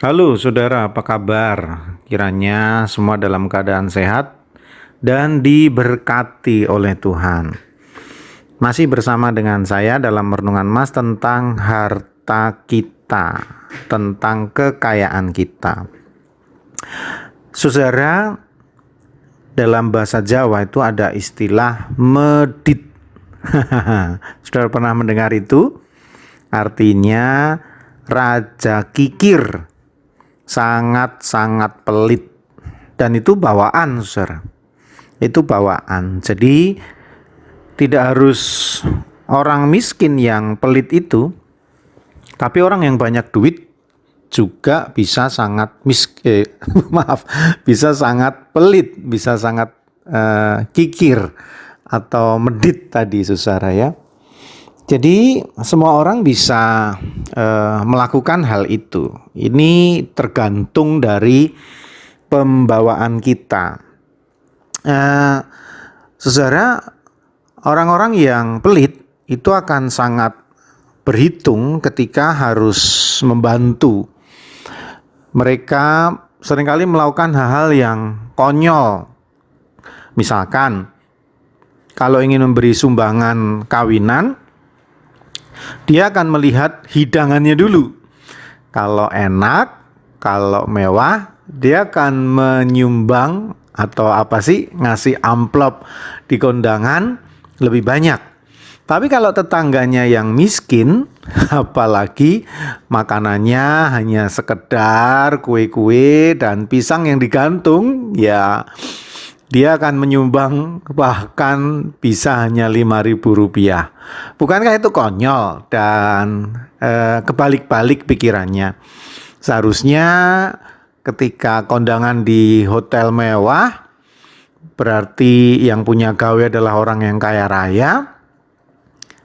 Halo saudara, apa kabar? Kiranya semua dalam keadaan sehat dan diberkati oleh Tuhan. Masih bersama dengan saya dalam renungan Mas tentang harta kita, tentang kekayaan kita. Saudara, dalam bahasa Jawa itu ada istilah medit. Saudara pernah mendengar itu? Artinya raja kikir, sangat-sangat pelit. Dan itu bawaan, saudara. Itu bawaan. Jadi tidak harus orang miskin yang pelit itu, tapi orang yang banyak duit juga bisa sangat maaf, bisa sangat pelit, bisa sangat kikir atau medit tadi, saudara ya. Jadi semua orang bisa melakukan hal itu. Ini tergantung dari pembawaan kita. Saudara, orang-orang yang pelit itu akan sangat berhitung ketika harus membantu. Mereka seringkali melakukan hal-hal yang konyol. Misalkan, kalau ingin memberi sumbangan kawinan, dia akan melihat hidangannya dulu. Kalau enak, kalau mewah, dia akan menyumbang atau ngasih amplop di kondangan lebih banyak. Tapi kalau tetangganya yang miskin, apalagi makanannya hanya sekedar kue-kue dan pisang yang digantung, ya dia akan menyumbang bahkan bisa hanya Rp5.000. Bukankah itu konyol dan kebalik-balik pikirannya? Seharusnya ketika kondangan di hotel mewah, berarti yang punya gawe adalah orang yang kaya raya,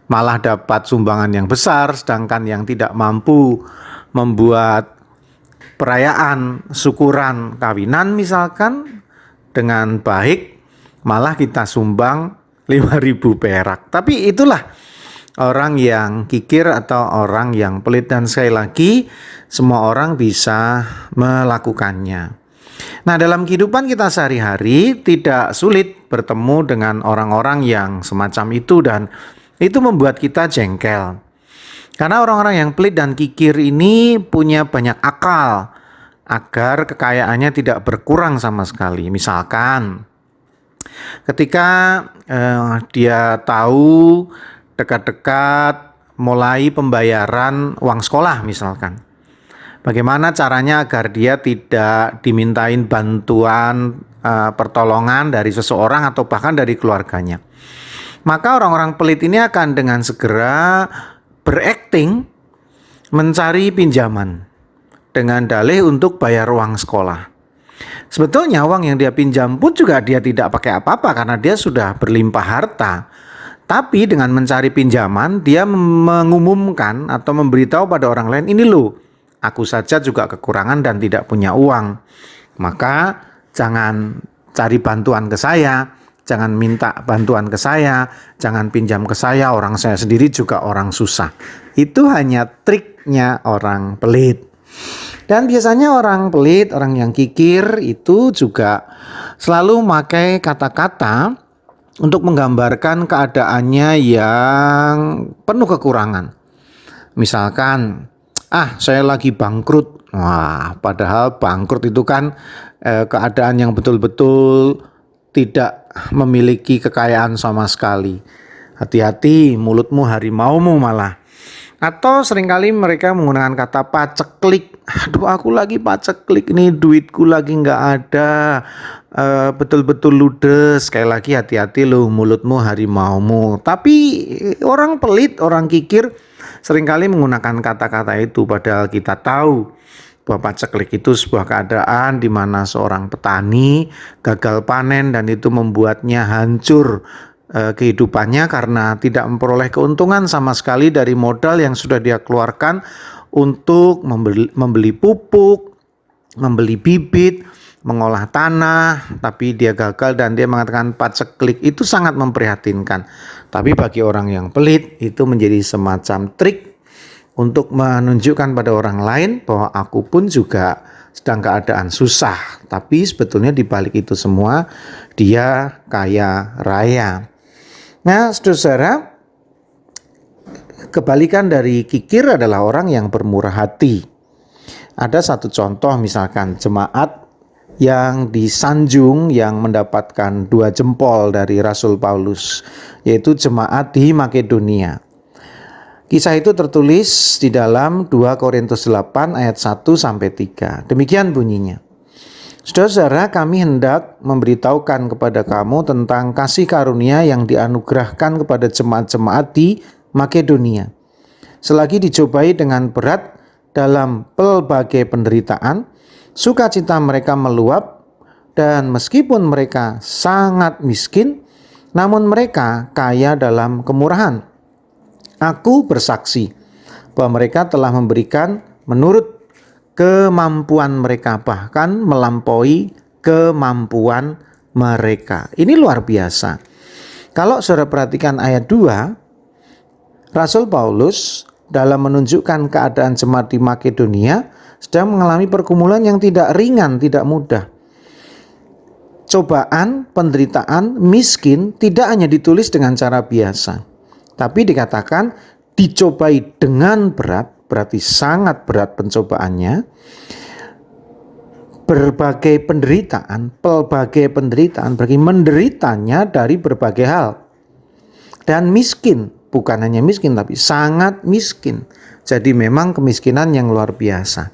malah dapat sumbangan yang besar, sedangkan yang tidak mampu membuat perayaan syukuran kawinan misalkan dengan baik, malah kita sumbang 5.000 perak. Tapi itulah orang yang kikir atau orang yang pelit, dan sekali lagi semua orang bisa melakukannya. Nah, dalam kehidupan kita sehari-hari tidak sulit bertemu dengan orang-orang yang semacam itu, dan itu membuat kita jengkel. Karena orang-orang yang pelit dan kikir ini punya banyak akal agar kekayaannya tidak berkurang sama sekali. Misalkan ketika dia tahu dekat-dekat mulai pembayaran uang sekolah misalkan, bagaimana caranya agar dia tidak dimintain bantuan pertolongan dari seseorang atau bahkan dari keluarganya. Maka orang-orang pelit ini akan dengan segera berakting mencari pinjaman dengan dalih untuk bayar uang sekolah. Sebetulnya uang yang dia pinjam pun juga dia tidak pakai apa-apa karena dia sudah berlimpah harta. Tapi dengan mencari pinjaman, dia mengumumkan atau memberitahu pada orang lain, ini loh, aku saja juga kekurangan dan tidak punya uang. Maka jangan cari bantuan ke saya, jangan minta bantuan ke saya, jangan pinjam ke saya, orang saya sendiri juga orang susah. Itu hanya triknya orang pelit. Dan biasanya orang pelit, orang yang kikir itu juga selalu memakai kata-kata untuk menggambarkan keadaannya yang penuh kekurangan. Misalkan, saya lagi bangkrut. Wah, padahal bangkrut itu kan keadaan yang betul-betul tidak memiliki kekayaan sama sekali. Hati-hati, mulutmu harimaumu malah. Atau seringkali mereka menggunakan kata paceklik. Aduh, aku lagi paceklik nih, duitku lagi nggak ada, betul-betul ludes. Sekali lagi hati-hati loh, mulutmu harimaumu. Tapi orang pelit, orang kikir seringkali menggunakan kata-kata itu, padahal kita tahu bahwa paceklik itu sebuah keadaan di mana seorang petani gagal panen dan itu membuatnya hancur kehidupannya karena tidak memperoleh keuntungan sama sekali dari modal yang sudah dia keluarkan untuk membeli pupuk, membeli bibit, mengolah tanah, tapi dia gagal dan dia mengatakan paceklik. Itu sangat memprihatinkan. Tapi bagi orang yang pelit itu menjadi semacam trik untuk menunjukkan pada orang lain bahwa aku pun juga sedang keadaan susah. Tapi sebetulnya di balik itu semua dia kaya raya. Nah, saudara, kebalikan dari kikir adalah orang yang bermurah hati. Ada satu contoh, misalkan jemaat yang disanjung yang mendapatkan 2 jempol dari Rasul Paulus, yaitu jemaat di Makedonia. Kisah itu tertulis di dalam 2 Korintus 8 ayat 1 sampai 3. Demikian bunyinya. Saudara-saudara, kami hendak memberitahukan kepada kamu tentang kasih karunia yang dianugerahkan kepada jemaat-jemaat di Makedonia. Selagi dicobai dengan berat dalam pelbagai penderitaan, sukacita mereka meluap, dan meskipun mereka sangat miskin, namun mereka kaya dalam kemurahan. Aku bersaksi bahwa mereka telah memberikan menurut kemampuan mereka, bahkan melampaui kemampuan mereka. Ini luar biasa. Kalau saudara perhatikan ayat 2, Rasul Paulus dalam menunjukkan keadaan jemaat di Makedonia sedang mengalami pergumulan yang tidak ringan, tidak mudah. Cobaan, penderitaan, miskin tidak hanya ditulis dengan cara biasa, tapi dikatakan dicobai dengan berat, berarti sangat berat pencobaannya. Berbagai penderitaan, pelbagai penderitaan, berarti menderitanya dari berbagai hal. Dan miskin, bukan hanya miskin tapi sangat miskin. Jadi memang kemiskinan yang luar biasa.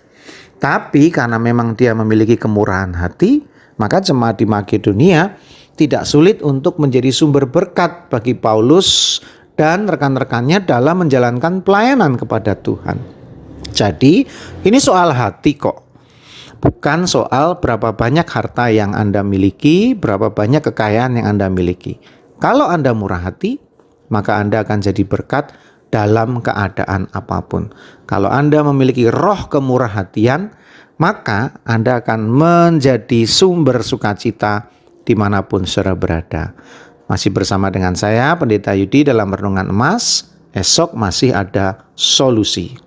Tapi karena memang dia memiliki kemurahan hati, maka jemaat di Makedonia tidak sulit untuk menjadi sumber berkat bagi Paulus dan rekan-rekannya dalam menjalankan pelayanan kepada Tuhan. Jadi ini soal hati kok. Bukan soal berapa banyak harta yang Anda miliki, berapa banyak kekayaan yang Anda miliki. Kalau Anda murah hati, maka Anda akan jadi berkat dalam keadaan apapun. Kalau Anda memiliki roh kemurahhatian, maka Anda akan menjadi sumber sukacita dimanapun saudara berada. Masih bersama dengan saya, Pendeta Yudi, dalam Renungan Emas. Esok masih ada solusi.